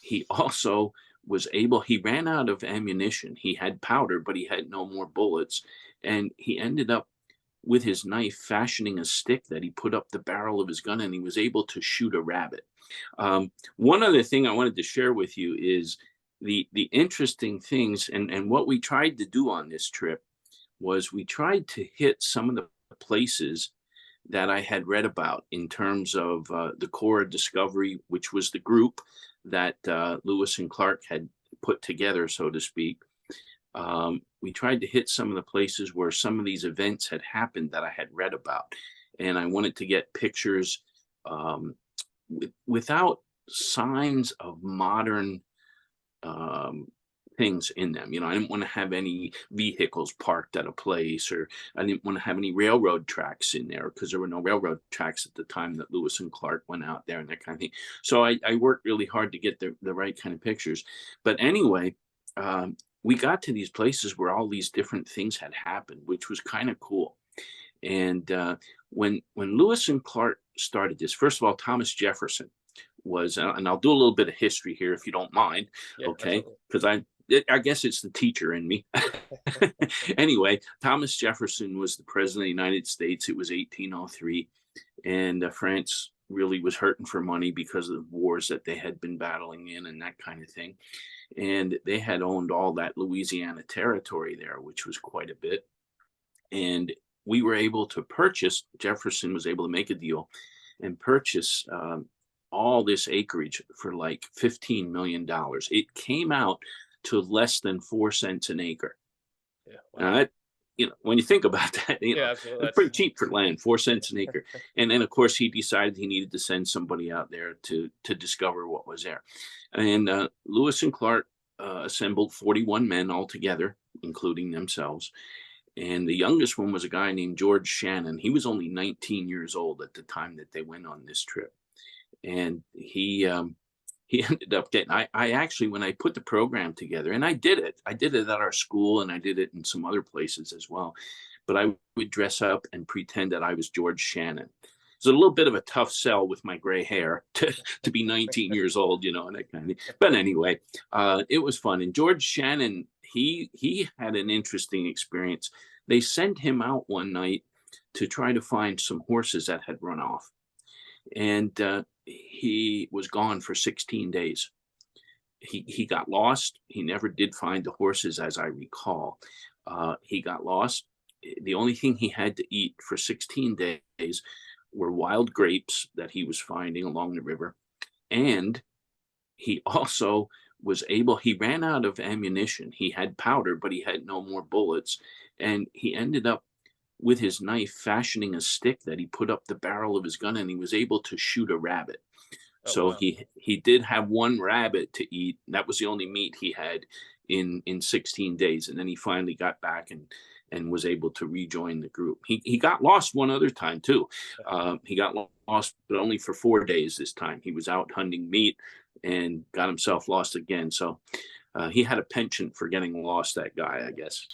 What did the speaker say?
he also he ran out of ammunition. He had powder, but he had no more bullets. And he ended up with his knife fashioning a stick that he put up the barrel of his gun, and he was able to shoot a rabbit. One other thing I wanted to share with you is the interesting things, and what we tried to do on this trip was we tried to hit some of the places that I had read about in terms of the Core of Discovery, which was the group that Lewis and Clark had put together, so to speak. We tried to hit some of the places where some of these events had happened that I had read about. And I wanted to get pictures without signs of modern things in them. I didn't want to have any vehicles parked at a place, or I didn't want to have any railroad tracks in there because there were no railroad tracks at the time that Lewis and Clark went out there and that kind of thing. So I worked really hard to get the right kind of pictures. But anyway, we got to these places where all these different things had happened, which was kind of cool. And when Lewis and Clark started this, first of all, Thomas Jefferson was, and I'll do a little bit of history here if you don't mind, Yeah, okay? absolutely. Because I guess it's the teacher in me. Anyway, Thomas Jefferson was the president of the United States. It was 1803, and France really was hurting for money because of the wars that they had been battling in and that kind of thing. And they had owned all that Louisiana territory there, which was quite a bit. And we were able to purchase, Jefferson was able to make a deal and purchase all this acreage for like $15 million. It came out to less than 4 cents an acre. Yeah, Now wow. that, when you think about that, Yeah, absolutely. it's pretty cheap for land, 4 cents an acre. And then, of course, he decided he needed to send somebody out there to discover what was there. And Lewis and Clark assembled 41 men altogether, including themselves. And the youngest one was a guy named George Shannon. He was only 19 years old at the time that they went on this trip. And he ended up getting, I actually, when I put the program together, and I did it at our school and I did it in some other places as well, but I would dress up and pretend that I was George Shannon. It's a little bit of a tough sell with my gray hair to be 19 years old, and that kind of thing. But anyway, it was fun. And George Shannon, he had an interesting experience. They sent him out one night to try to find some horses that had run off. And he was gone for 16 days. He got lost. He never did find the horses, as I recall. He got lost. The only thing he had to eat for 16 days were wild grapes that he was finding along the river. And he also he ran out of ammunition. He had powder, but he had no more bullets. And he ended up with his knife fashioning a stick that he put up the barrel of his gun, and he was able to shoot a rabbit. Oh, So wow. he did have one rabbit to eat. That was the only meat he had in 16 days. And then he finally got back and was able to rejoin the group. He got lost one other time too. He got lost, but only for 4 days this time. He was out hunting meat and got himself lost again. So he had a penchant for getting lost, that guy, I guess.